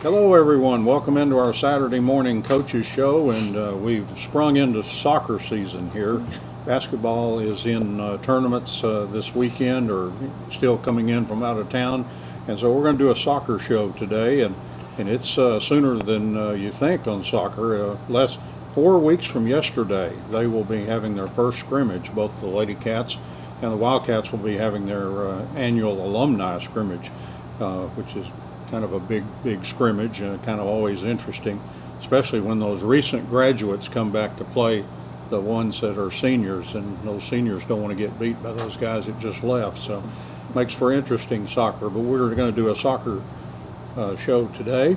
Hello, everyone. Welcome into our Saturday morning coaches show, and we've sprung into soccer season here. Basketball is in tournaments this weekend, or still coming in from out of town, and so we're going to do a soccer show today, and it's sooner than you think on soccer. Less 4 weeks from yesterday, they will be having their first scrimmage. Both the Lady Cats and the Wildcats will be having their annual alumni scrimmage, which is kind of a big scrimmage, kind of always interesting, especially when those recent graduates come back to play the ones that are seniors, and those seniors don't want to get beat by those guys that just left. So makes for interesting soccer. But we're going to do a soccer show today,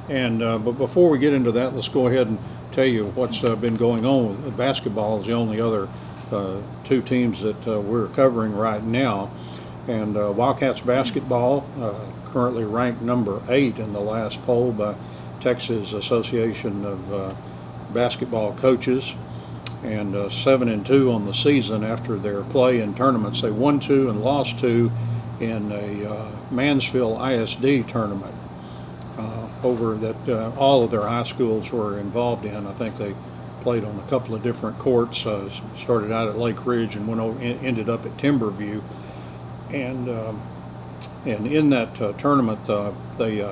and but before we get into that, let's go ahead and tell you what's been going on with basketball. Is the only other two teams that we're covering right now. And Wildcats basketball currently ranked number 8 in the last poll by Texas Association of Basketball Coaches, and 7-2 on the season after their play in tournaments. They won 2 and lost 2 in a Mansfield ISD tournament over that all of their high schools were involved in. I think they played on a couple of different courts. Started out at Lake Ridge and ended up at Timberview. And in that tournament, they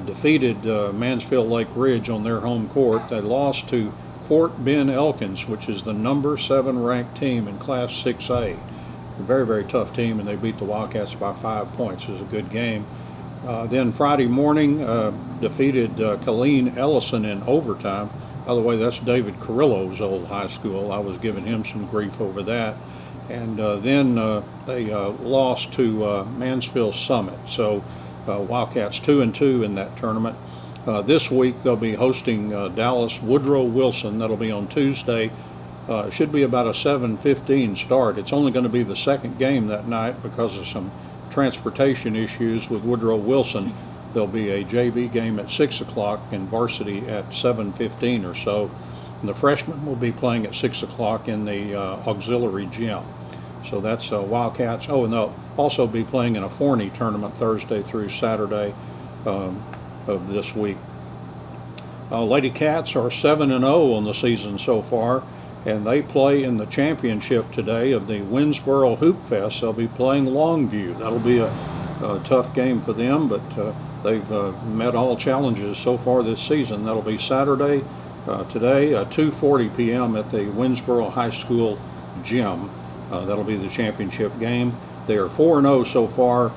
defeated Mansfield Lake Ridge on their home court. They lost to Fort Bend Elkins, which is the number 7 ranked team in Class 6A. A very tough team, and they beat the Wildcats by 5 points. It was a good game. Then Friday morning, defeated Colleen Ellison in overtime. By the way, that's David Carrillo's old high school. I was giving him some grief over that. And then they lost to Mansfield Summit. So Wildcats 2-2 in that tournament. This week they'll be hosting Dallas Woodrow Wilson. That'll be on Tuesday. It should be about a 7:15 start. It's only going to be the second game that night because of some transportation issues with Woodrow Wilson. There'll be a JV game at 6 o'clock and varsity at 7:15 or so. And the freshmen will be playing at 6 o'clock in the auxiliary gym. So that's Wildcats. Oh, and they'll also be playing in a Forney tournament Thursday through Saturday of this week. Lady Cats are 7-0 on the season so far, and they play in the championship today of the Winsboro Hoop Fest. They'll be playing Longview. That'll be a tough game for them, but they've met all challenges so far this season. That'll be Saturday today, 2:40 p.m. at the Winsboro High School gym. That'll be the championship game. They are 4-0 so far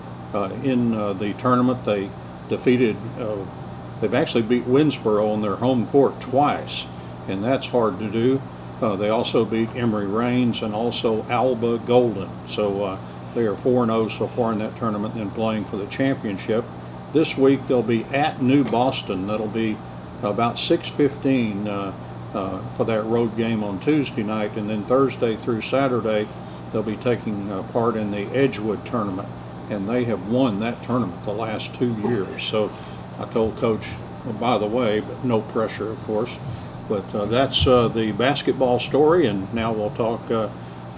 in the tournament. They defeated, they've actually beat Winsboro on their home court twice, and that's hard to do. They also beat Emory Rains and also Alba Golden. So they are 4-0 so far in that tournament and playing for the championship. This week they'll be at New Boston. That'll be about 6:15 for that road game on Tuesday night, and then Thursday through Saturday they'll be taking part in the Edgewood tournament, and they have won that tournament the last 2 years. So I told Coach, well, by the way, but no pressure, of course. But that's the basketball story, and now we'll talk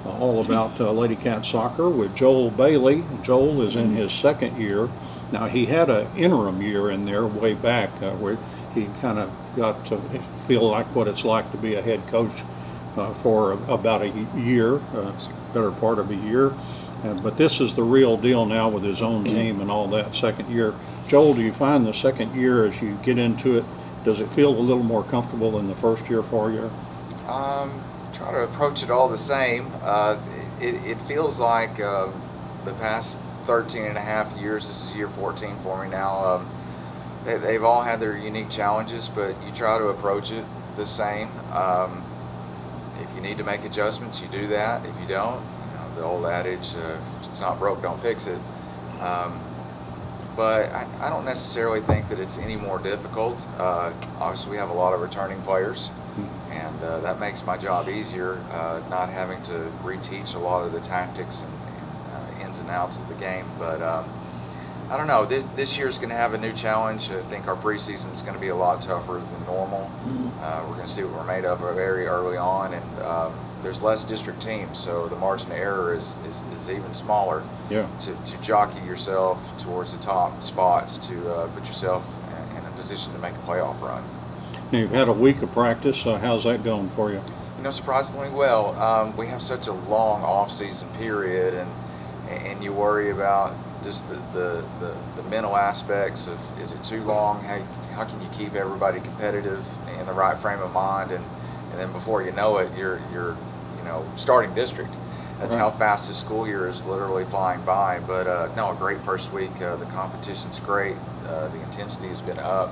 all about Lady Cat soccer with Joel Bailey. Joel is in his second year. Now, he had an interim year in there way back where he kind of got to feel like what it's like to be a head coach for about a year, better part of a year. But this is the real deal now with his own team and all that, second year. Joel, do you find the second year as you get into it, does it feel a little more comfortable than the first year for you? Try to approach it all the same. It feels like the past 13 and a half years, this is year 14 for me now, they've all had their unique challenges, but you try to approach it the same. If you need to make adjustments, you do that. If you don't, the old adage, if it's not broke, don't fix it. But I don't necessarily think that it's any more difficult. Obviously, we have a lot of returning players, and that makes my job easier, not having to reteach a lot of the tactics and ins and outs of the game. But I don't know. This year's going to have a new challenge. I think our preseason is going to be a lot tougher than normal. We're going to see what we're made of very early on, and there's less district teams, so the margin of error is even smaller. Yeah. To jockey yourself towards the top spots to put yourself in a position to make a playoff run. Now, you've had a week of practice. How's that going for you? You know, surprisingly well. We have such a long off-season period, and you worry about just the mental aspects of, is it too long? How can you keep everybody competitive in the right frame of mind? And then before you know it, you're starting district. That's right. How fast this school year is literally flying by. But no, a great first week. The competition's great. The intensity has been up.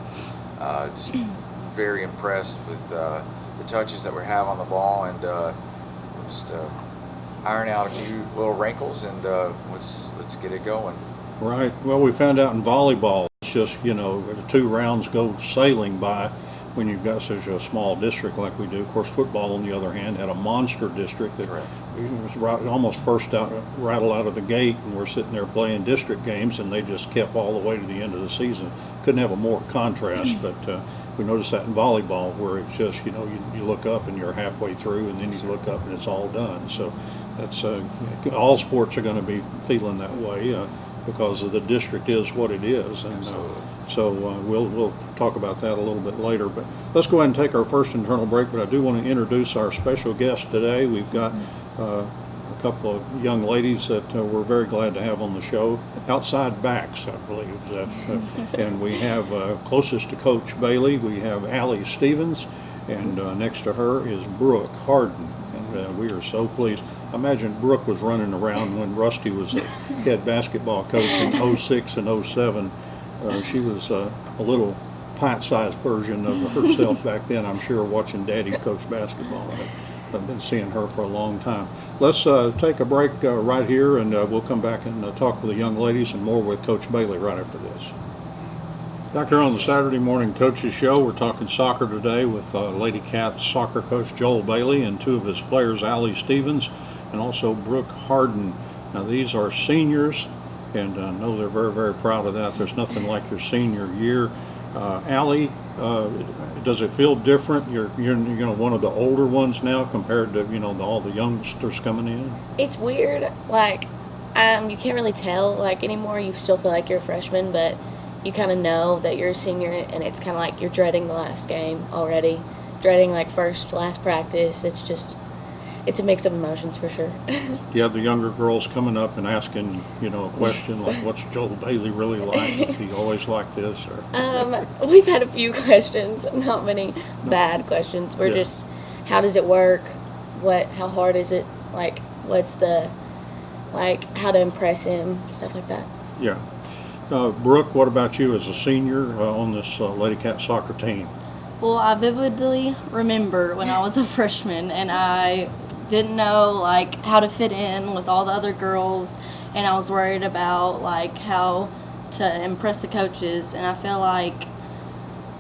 Just very impressed with the touches that we have on the ball, and we'll just iron out a few little wrinkles, and let's get it going. Right. Well, we found out in volleyball, it's just, the 2 rounds go sailing by when you've got such a small district like we do. Of course, football, on the other hand, had a monster district that was almost first out, rattle out of the gate, and we're sitting there playing district games, and they just kept all the way to the end of the season. Couldn't have a more contrast, but we noticed that in volleyball, where it's just, you look up and you're halfway through, and then you look up and it's all done. So that's all sports are going to be feeling that way because of the district is what it is, and so we'll talk about that a little bit later. But let's go ahead and take our first internal break. But I do want to introduce our special guest today. We've got a couple of young ladies that we're very glad to have on the show. Outside backs, I believe. And we have closest to Coach Bailey, we have Allie Stevens, and next to her is Brooke Harden. And we are so pleased. I imagine Brooke was running around when Rusty was the head basketball coach in 06 and 07. She was a little pint-sized version of herself back then, I'm sure, watching Daddy coach basketball. I've been seeing her for a long time. Let's take a break right here, and we'll come back and talk with the young ladies and more with Coach Bailey right after this. Back here on the Saturday Morning Coaches Show, we're talking soccer today with Lady Cats soccer coach Joel Bailey and 2 of his players, Allie Stevens and also Brooke Harden. Now, these are seniors, and I know they're very, very proud of that. There's nothing like your senior year. Allie, does it feel different? You're one of the older ones now compared to all the youngsters coming in. It's weird. Like, you can't really tell anymore. You still feel like you're a freshman, but you kind of know that you're a senior, and it's kind of like you're dreading the last game already, dreading last practice. It's a mix of emotions for sure. You have the younger girls coming up and asking, a question like, "What's Joel Bailey really like? Is he always like this?" Or we've had a few questions, not many bad questions. We're just, how does it work? How hard is it? What's how to impress him? Stuff like that. Yeah. Brooke, what about you as a senior on this Lady Cat soccer team? Well, I vividly remember when I was a freshman, and I didn't know how to fit in with all the other girls, and I was worried about how to impress the coaches. And I feel like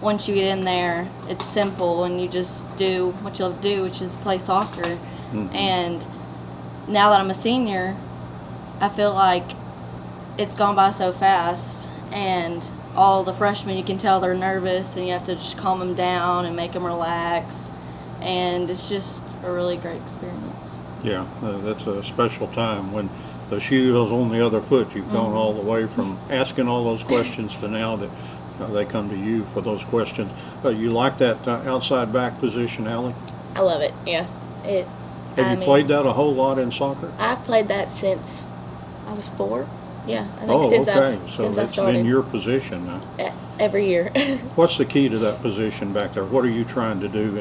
once you get in there, it's simple, and you just do what you'll do, which is play soccer. Mm-hmm. And now that I'm a senior, I feel like it's gone by so fast, and all the freshmen, you can tell they're nervous, and you have to just calm them down and make them relax, and it's just a really great experience. Yeah, that's a special time when the shoe is on the other foot. You've gone all the way from asking all those questions to now that they come to you for those questions. You like that outside back position, Allie? I love it, yeah. Have you played that a whole lot in soccer? I've played that since I was 4. Yeah, I think since I started. Been your position now. Every year. What's the key to that position back there? What are you trying to do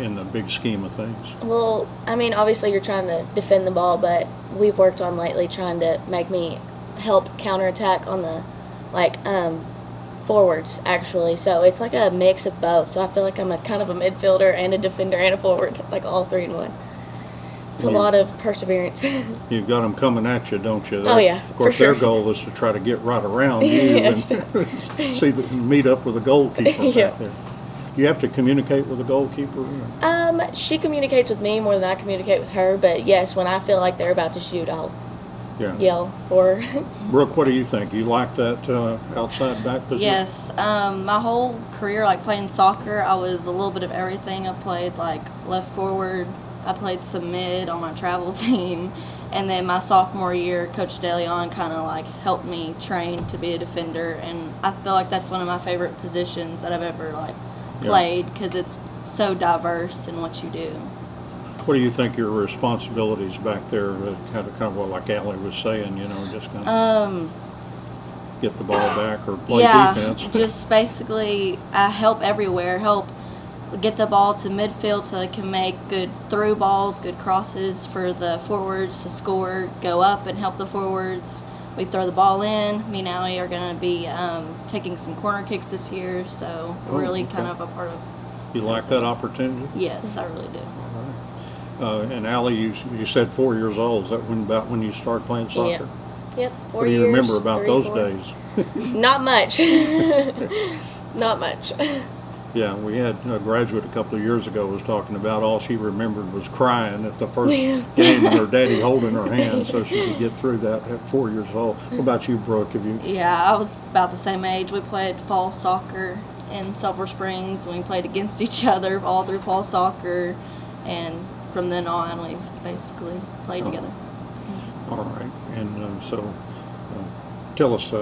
in the big scheme of things? Well, obviously you're trying to defend the ball, but we've worked on lately trying to make me help counterattack on the forwards actually. So it's like a mix of both. So I feel like I'm a kind of a midfielder and a defender and a forward, all 3 in one. It's a lot of perseverance. You've got them coming at you, don't you? Oh, yeah, Of course, for sure. Their goal is to try to get right around you and meet up with the goalkeeper back there. You have to communicate with the goalkeeper? She communicates with me more than I communicate with her, but yes, when I feel like they're about to shoot, I'll yell for her. Brooke, what do you think? You like that outside back position? Yes. My whole career, playing soccer, I was a little bit of everything. I played left forward, I played some mid on my travel team. And then my sophomore year, Coach DeLeon kind of like helped me train to be a defender. And I feel like that's one of my favorite positions that I've ever like played because it's so diverse in what you do. What do you think your responsibilities back there, kind of what like Allie was saying, just kind of get the ball back or play defense? Just basically I help everywhere, help get the ball to midfield so they can make good through balls, good crosses for the forwards to score, go up and help the forwards. We throw the ball in. Me and Allie are going to be taking some corner kicks this year, so really kind of a part of. You like that opportunity? Yes, I really do. And Allie, you said 4 years old. Is that about when you started playing soccer? Yep, 4 years. What do you remember about 3, those 4. days? Not much. Not much. Yeah, we had a graduate a couple of years ago was talking about all she remembered was crying at the first game and her daddy holding her hand so she could get through that at 4 years old. What about you, Brooke? Yeah, I was about the same age. We played fall soccer in Sulphur Springs. We played against each other all through fall soccer, and from then on we've basically played together. All right, and so tell us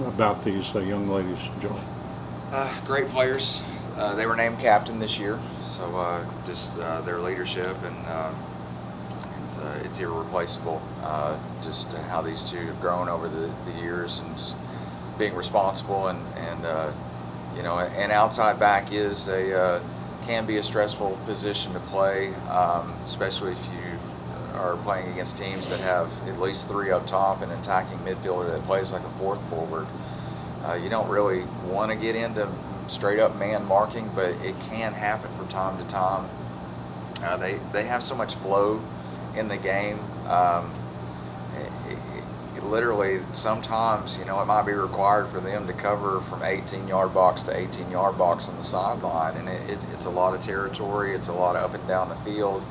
about these young ladies, Joe. Great players. They were named captain this year, so just their leadership and it's irreplaceable. Just how these two have grown over the years and just being responsible and an outside back is can be a stressful position to play, especially if you are playing against teams that have at least 3 up top and an attacking midfielder that plays like a 4th forward. You don't really want to get into straight up man marking, but it can happen from time to time. They have so much flow in the game. It literally sometimes it might be required for them to cover from 18-yard box to 18-yard box on the sideline, and it's a lot of territory. It's a lot of up and down the field,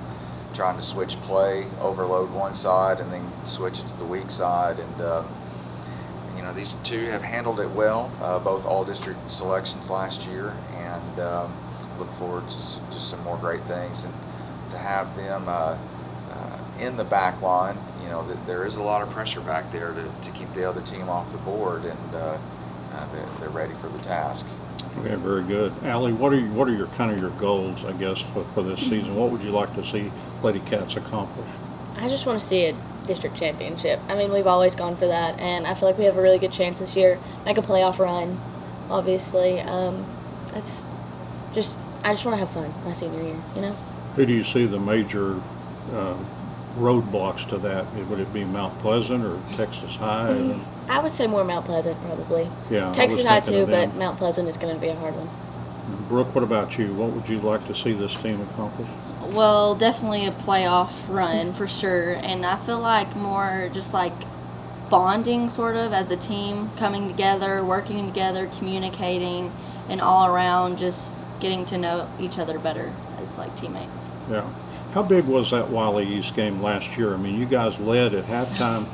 trying to switch play, overload one side, and then switch it to the weak side. And these two have handled it well, both all-district selections last year, and look forward to some more great things. And to have them in the back line, there is a lot of pressure back there to keep the other team off the board, and they're ready for the task. Okay, very good. Allie, what are your kind of your goals, I guess, for this season? What would you like to see Lady Cats accomplish? I just want to see a district championship. I mean, we've always gone for that, and I feel like we have a really good chance this year. Make a playoff run, obviously. I just want to have fun my senior year, Who do you see the major roadblocks to that? Would it be Mount Pleasant or Texas High? I would say more Mount Pleasant, probably. Yeah, Texas High too, but Mount Pleasant is going to be a hard one. Brooke, what about you? What would you like to see this team accomplish? Well, definitely a playoff run for sure, and I feel like more just like bonding sort of as a team, coming together, working together, communicating, and all around just getting to know each other better as like teammates. Yeah. How big was that Wiley East game last year? I mean, you guys led at halftime.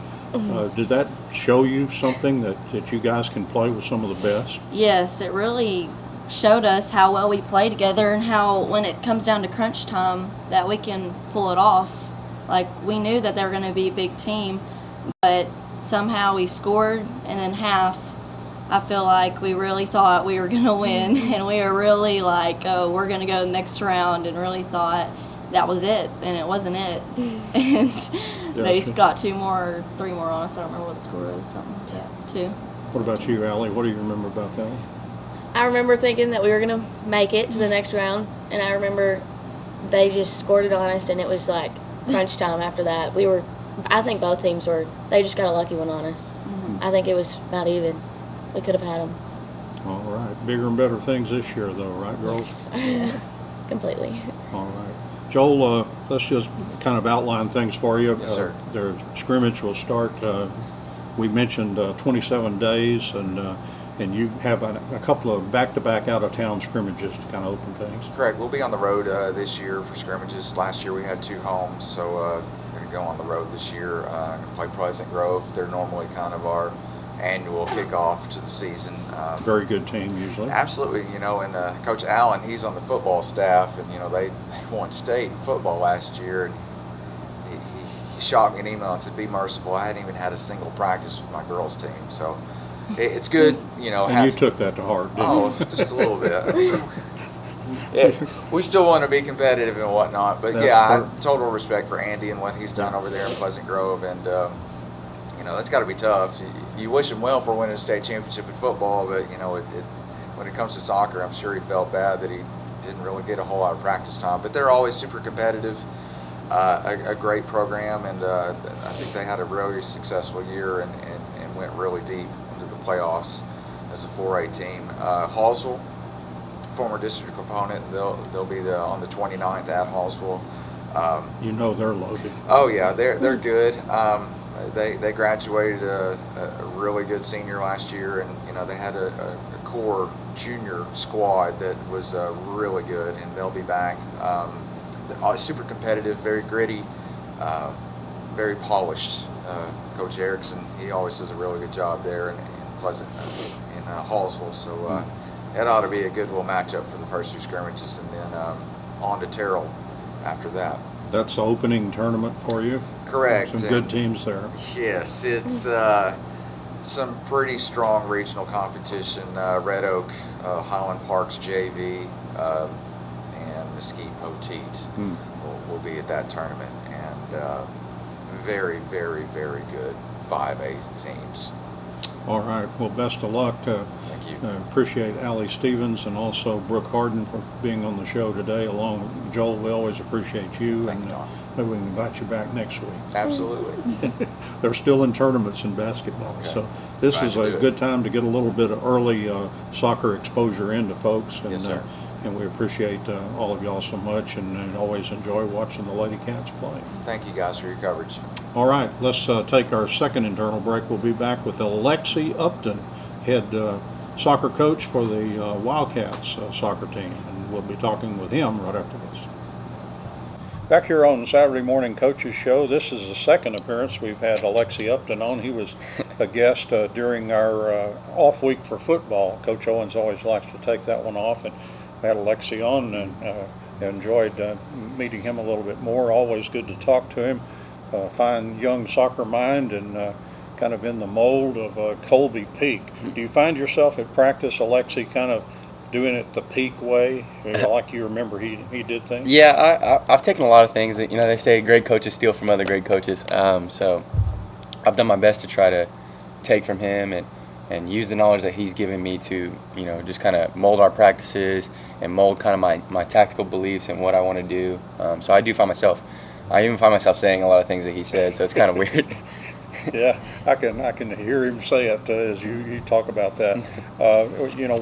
Did that show you something that you guys can play with some of the best? Yes, it really showed us how well we play together and how when it comes down to crunch time that we can pull it off. Like, we knew that they were going to be a big team, but somehow we scored, and then half, I feel like we really thought we were going to win, and we were really like, oh, we're going to go the next round, and really thought that was it, and it wasn't it. And they got 3 more on us. I don't remember what the score was. Something. Yeah, 2. What about you, Allie? What do you remember about that one? I remember thinking that we were going to make it to the next round, and I remember they just scored it on us, and it was like crunch time after that. I think both teams they just got a lucky one on us. Mm-hmm. I think it was about even. We could have had them. All right. Bigger and better things this year, though, right, girls? Yes. Completely. All right. Joel, let's just kind of outline things for you. Yes, sir. Their scrimmage will start, we mentioned 27 days, and you have a couple of back-to-back out-of-town scrimmages to kind of open things. Correct. We'll be on the road this year for scrimmages. Last year we had 2 homes, so we're going to go on the road this year and play Pleasant Grove. They're normally kind of our annual kickoff to the season. Very good team usually. Absolutely, and Coach Allen, he's on the football staff, and they won state in football last year, and he shot me an email and said, "Be merciful. I hadn't even had a single practice with my girls team." So it's good, And you took that to heart, didn't you? just a little bit. We still want to be competitive and whatnot, but That's I perfect. have total respect for Andy and what he's done over there in Pleasant Grove, and that's got to be tough. You wish him well for winning a state championship in football, but when it comes to soccer, I'm sure he felt bad that he didn't really get a whole lot of practice time. But they're always super competitive, a great program, and I think they had a really successful year and went really deep into the playoffs as a 4A team. Hallsville, former district opponent, they'll be on the 29th at Hallsville. They're loaded. Oh yeah, they're good. They graduated a really good senior last year, and they had a core junior squad that was really good, and they'll be back. Super competitive, very gritty, very polished. Coach Erickson, he always does a really good job there in Pleasant, in Hallsville. So it ought to be a good little matchup for the first two scrimmages, and then on to Terrell after that. That's the opening tournament for you? Correct. Some good teams there. Yes, it's some pretty strong regional competition. Red Oak, Highland Parks JV, and Mesquite Poteet will be at that tournament, and very, very, very good 5A teams. All right. Well, best of luck. Thank you. Appreciate Allie Stevens and also Brooke Harden for being on the show today, along with Joel. We always appreciate you, Thank and you, Don. maybe we can invite you back next week. Absolutely. They're still in tournaments in basketball, Okay. so this Glad is to a do it. good time to get a little bit of early soccer exposure into folks. And, Yes, sir. And we appreciate all of y'all so much, and always enjoy watching the Lady Cats play. Thank you guys for your coverage. All right, let's take our second internal break. We'll be back with Alexi Upton, head soccer coach for the Wildcats soccer team, and we'll be talking with him right after this. Back here on Saturday Morning Coaches Show, this is the second appearance we've had Alexi Upton on. He was a guest during our off week for football. Coach Owens always likes to take that one off, and had Alexi on, and enjoyed meeting him a little bit more. Always good to talk to him. Fine young soccer mind, and kind of in the mold of Colby Peak. Do you find yourself at practice, Alexi, kind of doing it the Peak way, like you remember he did things? Yeah, I've taken a lot of things. They say great coaches steal from other great coaches. So I've done my best to try to take from him and use the knowledge that he's given me to, just kind of mold our practices and mold kind of my tactical beliefs and what I want to do. So I even find myself saying a lot of things that he said, so it's kind of weird. Yeah, I can hear him say it as you talk about that.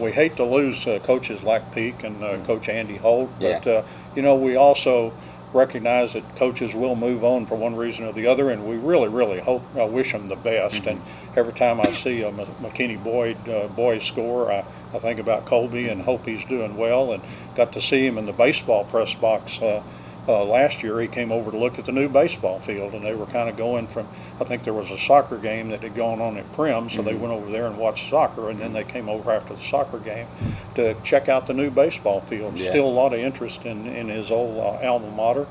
We hate to lose coaches like Peak and Coach Andy Holt, but we also recognize that coaches will move on for one reason or the other, and we really, really wish them the best. And every time I see a McKinney boys score, I think about Colby and hope he's doing well. And got to see him in the baseball press box last year. He came over to look at the new baseball field, and they were kind of going from, I think there was a soccer game that had gone on at Prim, so they went over there and watched soccer, and then they came over after the soccer game to check out the new baseball field. Yeah. Still a lot of interest in his old alma mater.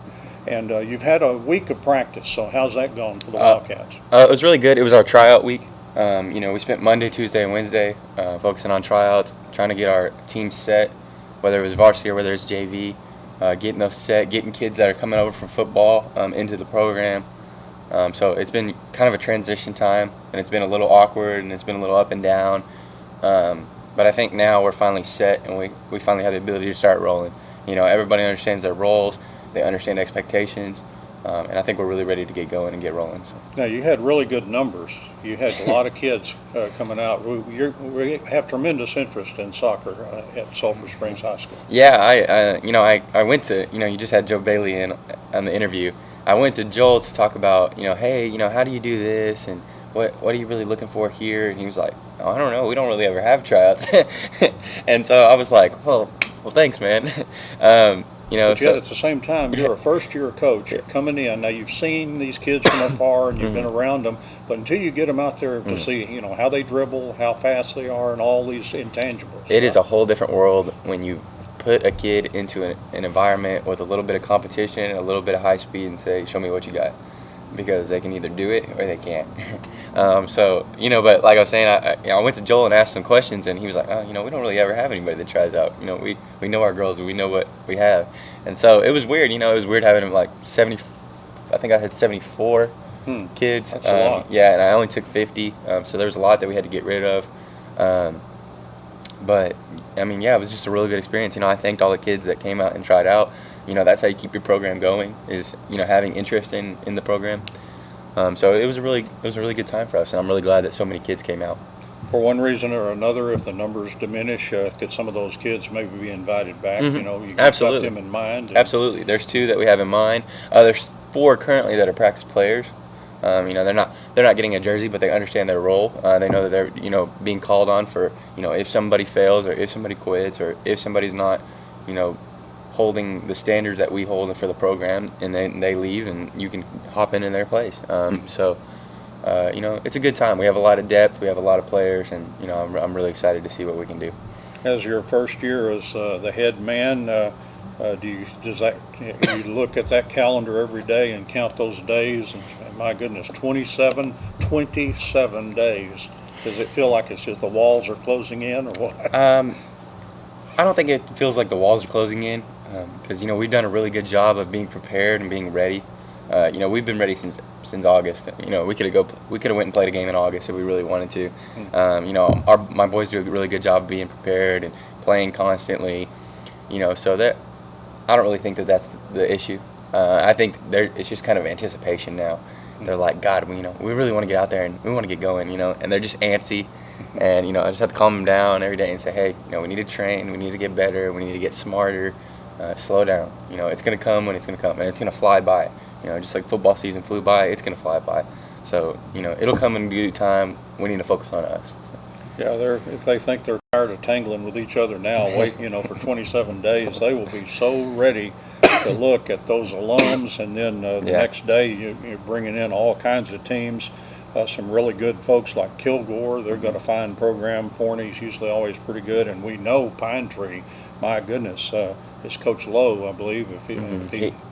And you've had a week of practice, so how's that going for the Wildcats? It was really good. It was our tryout week. We spent Monday, Tuesday, and Wednesday focusing on tryouts, trying to get our team set, whether it was varsity or whether it's JV. Getting those set, getting kids that are coming over from football into the program. So it's been kind of a transition time, and it's been a little awkward, and it's been a little up and down. But I think now we're finally set, and we finally have the ability to start rolling. Everybody understands their roles, they understand expectations, and I think we're really ready to get going and get rolling. So. Now, you had really good numbers. You had a lot of kids coming out. We have tremendous interest in soccer at Sulphur Springs High School. Yeah, I went to, you just had Joe Bailey in on the interview. I went to Joel to talk about, hey, how do you do this, and what are you really looking for here? And he was like, oh, I don't know, we don't really ever have tryouts. And so I was like, well, thanks, man. But yet at the same time, you're a first-year coach. You're coming in. Now, you've seen these kids from afar and you've been around them, but until you get them out there to see, how they dribble, how fast they are, and all these intangibles. It is a whole different world when you put a kid into an environment with a little bit of competition, a little bit of high speed, and say, show me what you got. Because they can either do it or they can't. But like I was saying, I went to Joel and asked some questions, and he was like, we don't really ever have anybody that tries out. We know our girls, and we know what we have. And so it was weird, it was weird having like 70, I think I had 74 kids. That's a lot. Yeah, and I only took 50, so there was a lot that we had to get rid of. But, it was just a really good experience. I thanked all the kids that came out and tried out. That's how you keep your program going, is having interest in the program. So it was a really good time for us, and I'm really glad that so many kids came out. For one reason or another, if the numbers diminish, could some of those kids maybe be invited back? You Absolutely. got them in mind. Absolutely. There's 2 that we have in mind. There's 4 currently that are practice players. They're not getting a jersey, but they understand their role. They know that they're being called on for if somebody fails, or if somebody quits, or if somebody's not holding the standards that we hold for the program, and then they leave, and you can hop in their place. It's a good time. We have a lot of depth. We have a lot of players, and I'm really excited to see what we can do. As your first year as the head man, do you look at that calendar every day and count those days? And my goodness, 27 days. Does it feel like it's just the walls are closing in, or what? I don't think it feels like the walls are closing in, because we've done a really good job of being prepared and being ready. We've been ready since August. We could have went and played a game in August if we really wanted to. My boys do a really good job of being prepared and playing constantly. So that I don't really think that that's the issue. I think it's just kind of anticipation now. They're like, God, we really want to get out there and we want to get going, and they're just antsy. And, I just have to calm them down every day and say, hey, we need to train, we need to get better, we need to get smarter, slow down. It's going to come when it's going to come, and it's going to fly by. Just like football season flew by, it's going to fly by. So, it'll come in due time. We need to focus on us. So. Yeah, if they think they're tired of tangling with each other now, wait, for 27 days, they will be so ready to look at those alums, and then the next day you're bringing in all kinds of teams. Some really good folks like Kilgore. They've got a fine program. Forney's usually always pretty good, and we know Pine Tree. My goodness, it's Coach Lowe, I believe.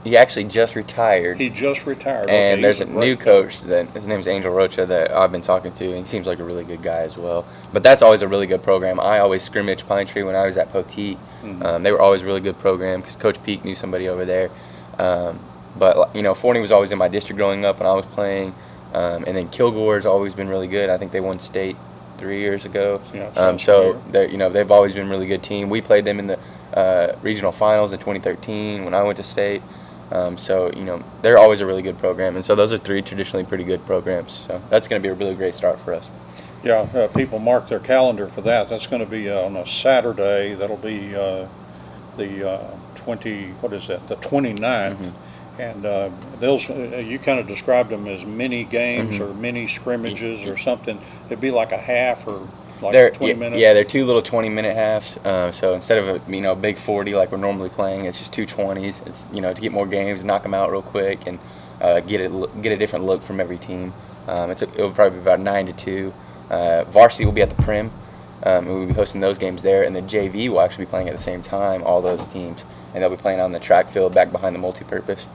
He actually just retired. He just retired. And okay, there's a new coach that his name's Angel Rocha that I've been talking to, and he seems like a really good guy as well. But that's always a really good program. I always scrimmaged Pine Tree when I was at Poteet. They were always a really good program because Coach Peak knew somebody over there. But Forney was always in my district growing up when I was playing. And then Kilgore's always been really good. I think they won state 3 years ago. Yeah, so they've always been a really good team. We played them in the regional finals in 2013 when I went to state. They're always a really good program. And so those are 3 traditionally pretty good programs. So that's going to be a really great start for us. Yeah, people mark their calendar for that. That's going to be on a Saturday. That'll be the 29th. And those, you kind of described them as mini games or mini scrimmages or something. It'd be like a half or like 20 minutes. Yeah, they're 2 little 20-minute halves. So instead of a big 40 like we're normally playing, it's just 2 20s. It's to get more games, knock them out real quick, and get a different look from every team. It'll probably be about 9 to 2. Varsity will be at the Prim. And we'll be hosting those games there, and the JV will actually be playing at the same time, all those teams, and they'll be playing on the track field back behind the multipurpose.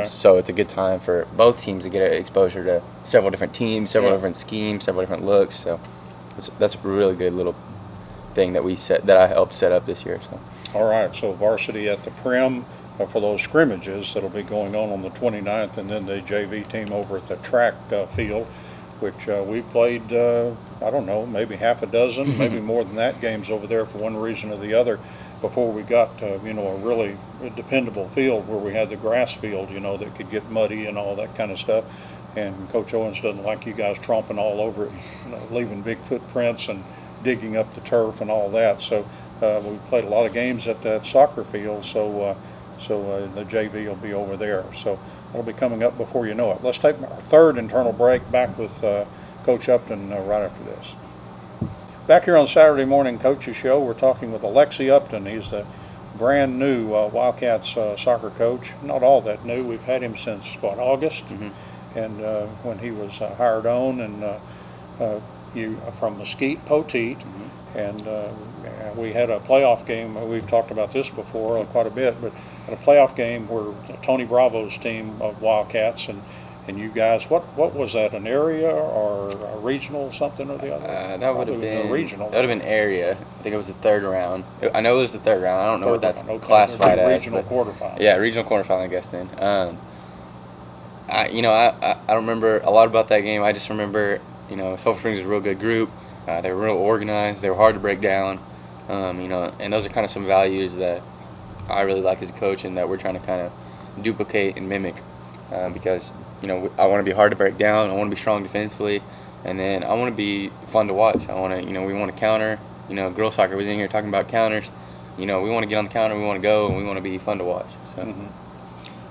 So it's a good time for both teams to get exposure to several different teams, several different schemes, several different looks. So that's a really good little thing that I helped set up this year. So. All right, so varsity at the Prim for those scrimmages that'll be going on the 29th, and then the JV team over at the track field, which we played, I don't know, maybe half a dozen, maybe more than that, games over there for one reason or the other before we got, a really dependable field where we had the grass field, that could get muddy and all that kind of stuff. And Coach Owens doesn't like you guys tromping all over it, leaving big footprints and digging up the turf and all that. So we played a lot of games at that soccer field, so the JV will be over there. So that'll be coming up before you know it. Let's take our third internal break, back with Coach Upton right after this. Back here on Saturday Morning Coaches Show, we're talking with Alexi Upton. He's the brand new Wildcats soccer coach. Not all that new. We've had him since August, and when he was hired on, and you from Mesquite Poteet, and we had a playoff game. We've talked about this before quite a bit, but had a playoff game where Tony Bravo's team of Wildcats and you guys, what was that? An area or a regional something or the other? That would have been a regional. That would have been area. I think it was the third round. I know it was the third round. I don't know what that's Okay, classified as. Regional quarterfinal. Yeah, regional quarterfinal, I guess then. I don't remember a lot about that game. I just remember, Sulphur Springs was a real good group. They were real organized. They were hard to break down. And those are kind of some values that I really like as a coach and that we're trying to kind of duplicate and mimic because, I want to be hard to break down. I want to be strong defensively. And then I want to be fun to watch. I want to, we want to counter. Girls soccer was in here talking about counters. We want to get on the counter. We want to go, and we want to be fun to watch. So.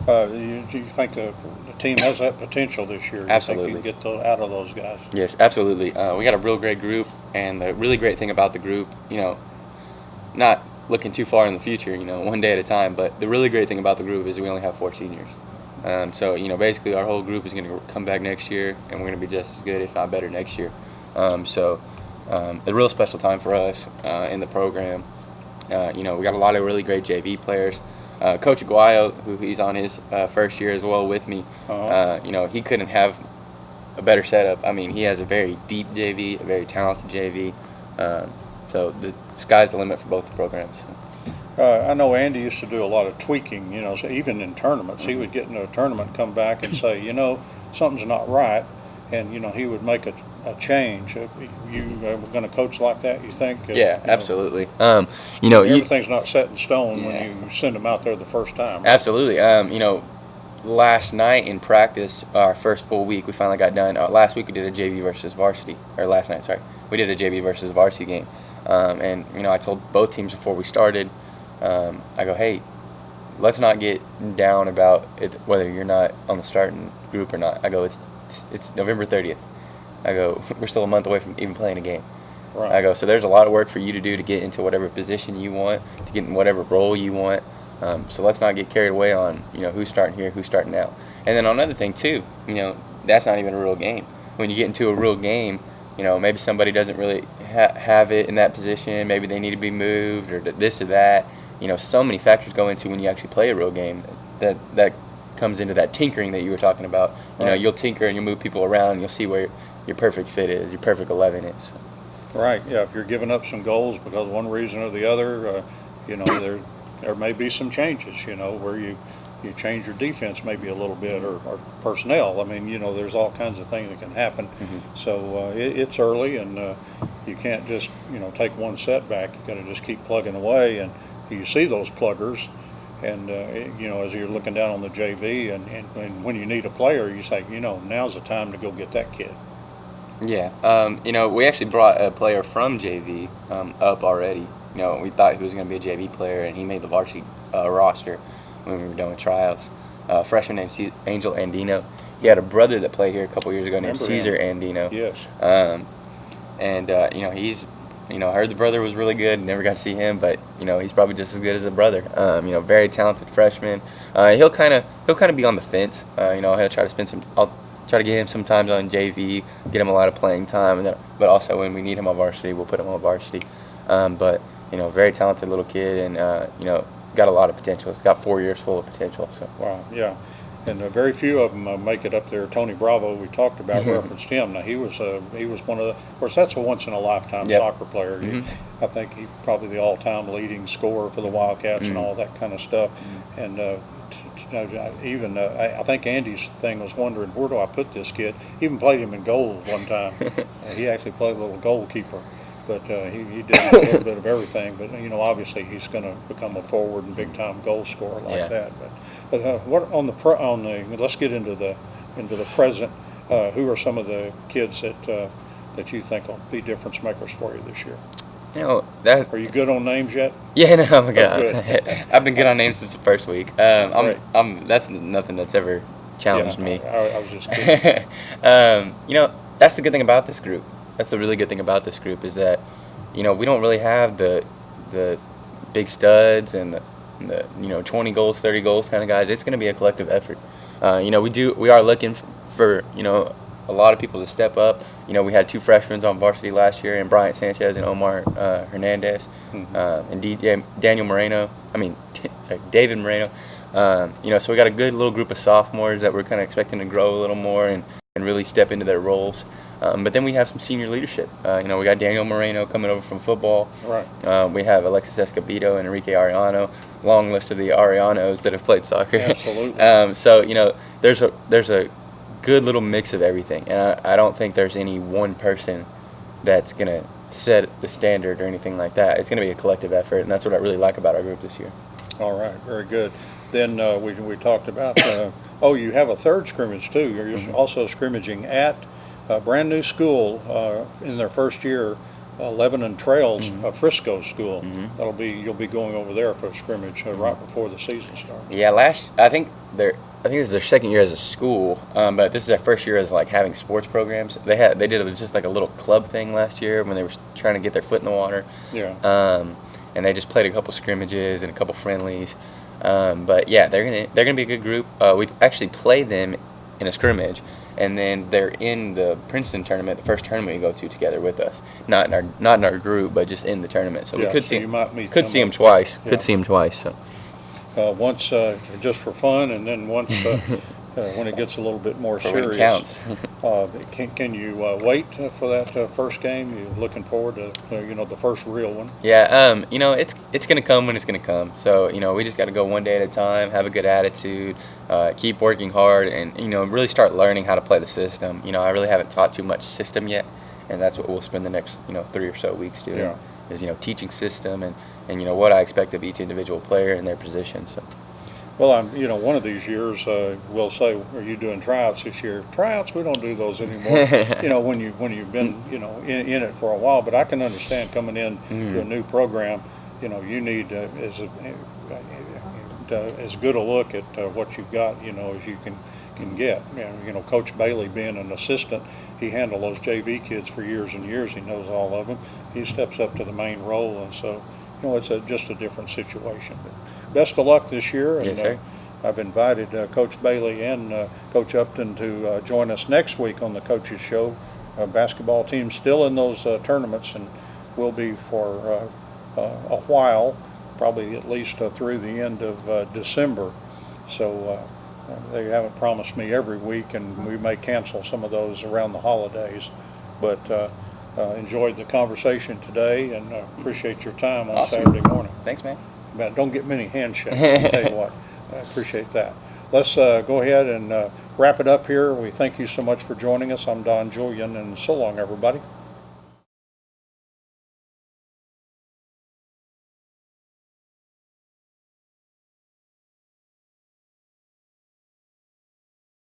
Do you think the team has that potential this year? Absolutely. You think you can get out of those guys? Yes, absolutely. We got a real great group, and the really great thing about the group, not looking too far in the future, one day at a time, but the really great thing about the group is we only have 4 seniors. So, basically our whole group is going to come back next year, and we're going to be just as good, if not better, next year. A real special time for us in the program. We got a lot of really great JV players. Coach Aguayo, who he's on his first year as well with me, he couldn't have a better setup. I mean, he has a very deep JV, a very talented JV. So the sky's the limit for both the programs. I know Andy used to do a lot of tweaking, so even in tournaments. He would get into a tournament, come back and say, something's not right, and, he would make a change. You were going to coach like that, you think? Yeah, absolutely. Everything's not set in stone when you send them out there the first time. Right? Absolutely. Last night in practice, our first full week, we finally got done. Last week we did a JV versus varsity, or last night, sorry. We did a JV versus varsity game. I told both teams before we started, I go, hey, let's not get down about it, whether you're not on the starting group or not. I go, it's November 30th. I go, we're still a month away from even playing a game. Right. I go, so there's a lot of work for you to do to get into whatever position you want, to get in whatever role you want. So let's not get carried away on, who's starting here, who's starting out. And then on another thing too, that's not even a real game. When you get into a real game, maybe somebody doesn't really have it in that position. Maybe they need to be moved or this or that. So many factors go into when you actually play a real game that comes into that tinkering that you were talking about. Right. You'll tinker and you'll move people around and you'll see where your perfect fit is, your perfect 11 is. Right, yeah, if you're giving up some goals because of one reason or the other, there may be some changes, where you change your defense maybe a little bit or personnel. I mean, there's all kinds of things that can happen. So it's early and you can't just, take one setback. You got to just keep plugging away, and you see those pluggers. And, as you're looking down on the JV and when you need a player, you say, now's the time to go get that kid. Yeah. We actually brought a player from JV up already. We thought he was going to be a JV player, and he made the varsity roster when we were done with tryouts. A freshman named Angel Andino. He had a brother that played here a couple years ago named Caesar Andino. Yes. He's, I heard the brother was really good. Never got to see him, but he's probably just as good as the brother. Very talented freshman. He'll kind of be on the fence. He'll try to I'll try to get him sometimes on JV, get him a lot of playing time, but also when we need him on varsity, we'll put him on varsity. But very talented little kid, and got a lot of potential. He's got 4 years full of potential. So. Wow, yeah. And very few of them make it up there. Tony Bravo, we talked about, referenced him. Now he was one of the. Of course, that's a once in a lifetime soccer player. I think he's probably the all-time leading scorer for the Wildcats and all that kind of stuff. And I think Andy's thing was wondering, where do I put this kid? He even played him in goal one time. He actually played a little goalkeeper. But he did a little bit of everything. But obviously he's going to become a forward and big time goal scorer like that. But what let's get into the present. Who are some of the kids that you think will be difference makers for you this year? Are you good on names yet? Yeah, no, oh my God. Good. I've been good on names since the first week. That's nothing that's ever challenged me. I was just kidding. That's the good thing about this group. That's the really good thing about this group is that, we don't really have the big studs and the 20 goals, 30 goals kind of guys. It's going to be a collective effort. We are looking for a lot of people to step up. We had 2 freshmen on varsity last year, and Bryant Sanchez and Omar Hernandez, and Daniel Moreno. David Moreno. So we got a good little group of sophomores that we're kind of expecting to grow a little more and really step into their roles. But then we have some senior leadership. We got Daniel Moreno coming over from football. Right. We have Alexis Escobedo and Enrique Ariano. Long list of the Arianos that have played soccer. Absolutely. So there's a good little mix of everything, and I don't think there's any one person that's gonna set the standard or anything like that. It's gonna be a collective effort, and that's what I really like about our group this year. All right, very good. Then we talked about, you have a third scrimmage too. You're also scrimmaging at a brand new school in their first year, Lebanon Trails, Frisco school. You'll be going over there for a scrimmage right before the season starts. Yeah, I think this is their second year as a school, but this is their first year as like having sports programs. They did just like a little club thing last year when they were trying to get their foot in the water. Yeah. And they just played a couple scrimmages and a couple friendlies. But yeah, they're gonna be a good group. We actually played them in a scrimmage, and then they're in the Princeton tournament, the first tournament we go to together with us. Not in our group, but just in the tournament. So we could see them twice. Yeah. Could see them twice. So. Once just for fun, and then once when it gets a little bit more serious. It counts. Can you wait for that first game? You looking forward to the first real one? Yeah, it's gonna come when it's gonna come. So we just got to go one day at a time, have a good attitude, keep working hard, and really start learning how to play the system. I really haven't taught too much system yet, and that's what we'll spend the next 3 or so weeks doing. Yeah. Is teaching system and what I expect of each individual player in their position. So. Well, one of these years, we'll say, are you doing tryouts this year? Tryouts, we don't do those anymore. When you've been, in it for a while. But I can understand coming in to a new program, you need as good a look at what you've got, as you can get. Coach Bailey being an assistant, he handled those JV kids for years and years. He knows all of them. He steps up to the main role, and so it's just a different situation. But best of luck this year. And, yes, sir. I've invited Coach Bailey and Coach Upton to join us next week on the Coaches Show. Basketball team still in those tournaments, and will be for a while, probably at least through the end of December. So they haven't promised me every week, and we may cancel some of those around the holidays. But enjoyed the conversation today, and appreciate your time on Awesome. Saturday morning. Thanks, man. But don't get many handshakes, I'll tell you what. I appreciate that. Let's go ahead and wrap it up here. We thank you so much for joining us. I'm Don Julian, and so long, everybody.